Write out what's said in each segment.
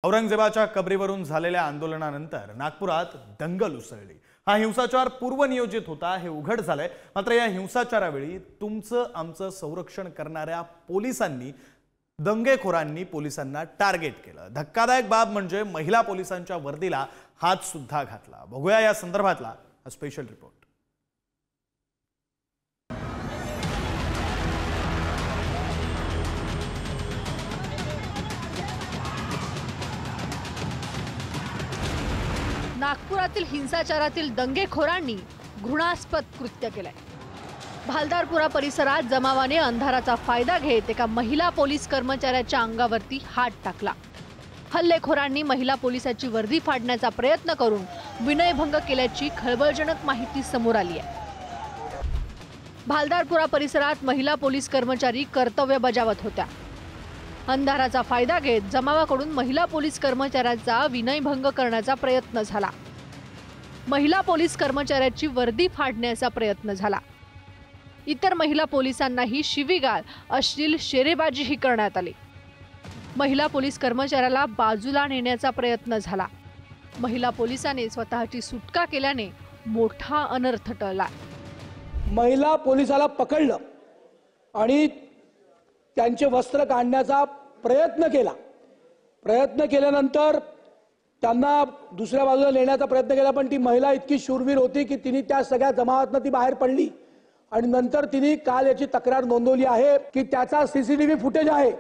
औरंगजेबाच्या कबरीवरून झालेल्या आंदोलनानंतर नागपुरात दंगल उसळली। हा हिंसाचार पूर्वनियोजित होता हे उघड झालंय। मात्र या हिंसाचारावेळी तुमचं आमचं संरक्षण करणाऱ्या पोलिसांनी दंगेखोरांनी पोलिसांना टार्गेट केलं। धक्कादायक बाब म्हणजे महिला पोलिसांच्या वर्दीला हात सुद्धा घातला। बघूया या संदर्भातला हा स्पेशल रिपोर्ट। नागपुरातील हिंसाचारातील दंगेखोरांनी घृणास्पद कृत्य केलंय। भालदारपुरा परिसरात जमावाने अंधाराचा फायदा घेत एका महिला पोलीस कर्मचाऱ्याच्या अंगावरती हात टाकला। हल्लेखोरांनी महिला पोलिसाची वर्दी फाडण्याचा प्रयत्न करून विनयभंग केल्याची खळबळजनक माहिती समोर आली आहे। भालदारपुरा परिसरात महिला पोलीस कर्मचारी कर्तव्य बजावत होत्या। अंधाराचा फायदा घेत जमावाकडून महिला पोलीस कर्मचाऱ्याचा विनयभंग करण्याचा प्रयत्न झाला। महिला पोलीस कर्मचाऱ्याची वर्दी फाडण्याचा प्रयत्न झाला। इतर महिला पोलिसांनाही शिवीगाळ अश्लील शेरेबाजीही करण्यात आली। महिला पोलीस कर्मचाऱ्याला बाजूला नेण्याचा प्रयत्न झाला। महिला पोलिसाने स्वतःची सुटका केल्याने मोठा अनर्थ टळला। महिला पोलिसाला पकडलं आणि त्यांचे वस्त्र काढण्याचा प्रयत्न केल्यानंतर त्यांना दुसऱ्या बाजूला नेण्याचा प्रयत्न केला, पण ती महिला इतकी शूरवीर होती की तिने त्या सगळ्या जमावातून ती बाहेर पडली आणि नंतर तिने काल याची तक्रार नोंदवली आहे की त्याचा सीसीटीव्ही फुटेज आहे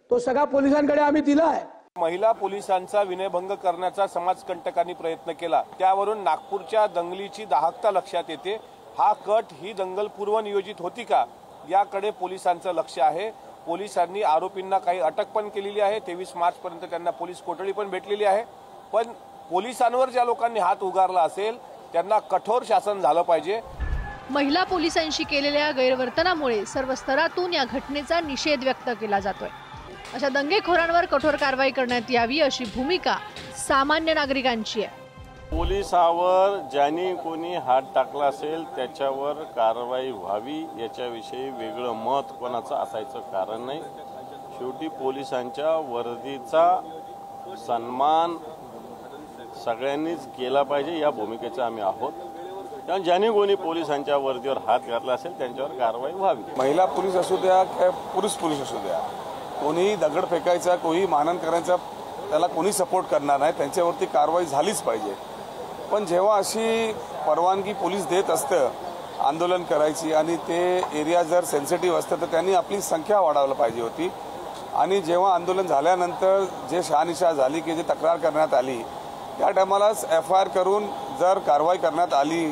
तो सगळा पोलिसांकडे आम्ही दिला आहे। महिला पोलिसांचा विनयभंग करण्याचा समाजकंटकांनी प्रयत्न केला, त्यावरून नागपूरच्या दंगलीची दाहकता लक्षात येते। हा कट ही दंगल पूर्वनियोजित होती का याकडे पोलिसांचं लक्ष आहे। पोलिसांनी आरोपींना काही अटक पण केलेली आहे। 23 मार्च पर्यंत त्यांना पोलीस कोठडी पण भेटलेली आहे। पण पोलिसांवर ज्या लोकांनी हात उगारला असेल त्यांना कठोर शासन झालं पाहिजे। महिला पोलिसांशी केलेल्या गैरवर्तनामुळे सर्व स्तरातून या घटनेचा निषेध व्यक्त केला जातोय। अशा दंगेखोरांवर कठोर कारवाई करण्यात यावी अशी भूमिका सामान्य नागरिकांची आहे। पोलिसांवर ज्यांनी कोणी हात टाकला असेल त्याच्यावर कारवाई व्हावी याच्याविषयी वेगळं मत कोणाचं असायचं कारण नाही। शेवटी पोलिसांच्या वर्दीचा सन्मान सगळ्यांनीच केला पाहिजे या भूमिकेचे आम्ही आहोत। कारण ज्यांनी कोणी पोलिसांच्या वर्दीवर हात घातला असेल त्यांच्यावर कारवाई व्हावी। महिला पोलीस असू द्या किंवा पुरुष पोलीस असू द्या, कोणी दगड फेकायचा कोणी मानहान करायचा त्याला कोणी सपोर्ट करणार नाही, त्यांच्यावरती कारवाई झालीच पाहिजे। पण जेव्हा अशी परवानगी पोलीस देत असतं आंदोलन करायची आणि ते एरिया जर सेन्सिटिव्ह असतं तर त्यांनी आपली संख्या वाढवायला पाहिजे होती। आणि जेव्हा आंदोलन झाल्यानंतर जे शहानिशा झाली की जे तक्रार करण्यात आली त्या टायमालाच FIR करून जर कारवाई करण्यात आली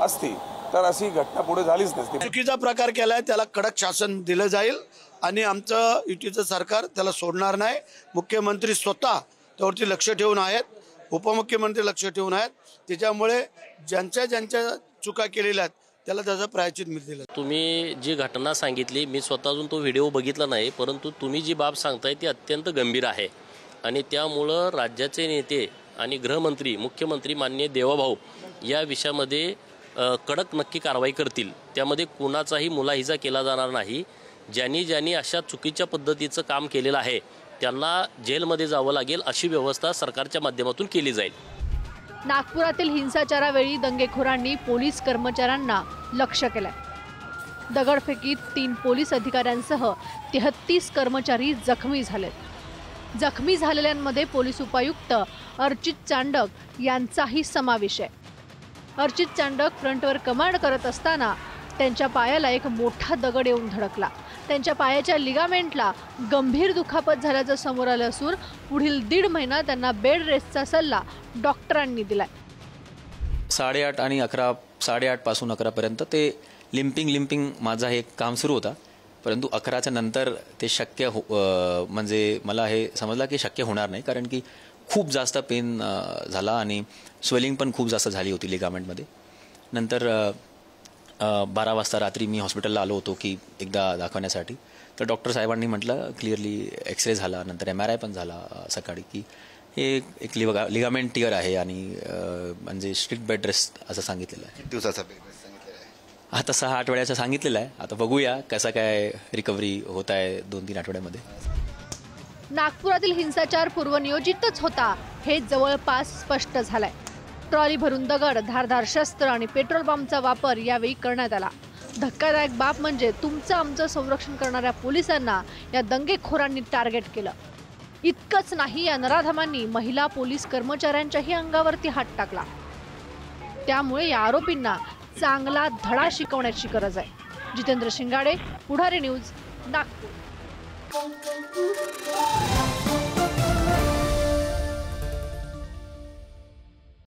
असती तर अशी घटना पुढे झालीच नसती। चुकीचा प्रकार केलाय त्याला कडक शासन दिलं जाईल आणि आमचं युतीचं सरकार त्याला सोडणार नाही। मुख्यमंत्री स्वतः त्यावरती लक्ष ठेवून आहेत, उपमुख्यमंत्री लक्ष ठेवून आहेत। त्याच्यामुळे ज्यांच्या चुका केलेल्या आहेत त्याला त्याचं प्रायश्चित मिळेल। तुम्ही जी घटना सांगितली मी स्वतःहून तो व्हिडिओ बघितला नाही, परंतु तुम्ही जी बाब सांगताय ती अत्यंत गंभीर आहे आणि त्यामुळं राज्याचे नेते आणि गृहमंत्री मुख्यमंत्री माननीय देवाभाऊ या विषयामध्ये कडक नक्की कारवाई करतील। त्यामध्ये कुणाचाही मुलाहिजा केला जाणार नाही। ज्यांनी अशा चुकीच्या पद्धतीचं काम केलेलं आहे त्यांना जेलमध्ये जावं लागेल अशी व्यवस्था सरकारच्या माध्यमातून केली जाईल। नागपुरातील हिंसाचारावेळी दंगेखोरांनी पोलीस कर्मचाऱ्यांना लक्ष्य केलंय। दगडफेकीत 3 पोलीस अधिकाऱ्यांसह 33 कर्मचारी जखमी झालेत। जखमी झालेल्यांमध्ये पोलीस उपायुक्त अर्चित चांडक यांचाही समावेश आहे। अर्चित चांडक फ्रंटवर कमांड करत असताना त्यांच्या पायाला एक मोठा दगड येऊन धडकला। त्यांच्या पायाच्या लिगामेंटला गंभीर दुखापत झाल्याचं समोर आलं असून पुढील 1.5 महिना त्यांना बेड रेस्टचा सल्ला डॉक्टरांनी दिलाय। 8:30 आणि 11, 8:30 पासून 11 पर्यंत ते लिम्पिंग माझा हे काम सुरू होता, परंतु 11च्या नंतर ते शक्य म्हणजे मला हे समजलं की शक्य होणार नाही, कारण की खूप जास्त पेन झाला आणि स्वेलिंग पण खूप जास्त झाली होती लिगामेंटमध्ये। नंतर 12 वाजता रात्री मी हॉस्पिटलला आलो होतो की एकदा दाखवण्यासाठी, तर डॉक्टर साहेबांनी म्हटलं क्लिअरली एक्सरे झाला, नंतर MRI पण झाला सकाळी की हे एक लिगामेंट टिअर आहे आणि म्हणजे स्ट्रिक्ट बेड रेस्ट असं सांगितलेलं आहे। दिवसाचा बेड रेस्ट सांगितलेला आहे, आता 6-8 वेळाचं सांगितलेलं आहे। आता बघूया कसं काय रिकव्हरी होत आहे 2-3 आठवड्यामध्ये। नागपुरातील हिंसाचार पूर्वनियोजितच होता हे जवळपास स्पष्ट झालंय। ट्रॉली भरून दगड, धारदार शस्त्र आणि पेट्रोल बॉम्बचा वापर यावेळी करण्यात आला। धक्कादायक बाब म्हणजे तुमचं आमचं संरक्षण करणाऱ्या पोलिसांना या दंगेखोरांनी टार्गेट केलं। इतकंच नाही, या नराधमांनी महिला पोलीस कर्मचाऱ्यांच्याही अंगावरती हात टाकला। त्यामुळे या आरोपींना चांगला धडा शिकवण्याची गरज आहे। जितेंद्र शिंगाडे, पुढारी न्यूज, नागपूर।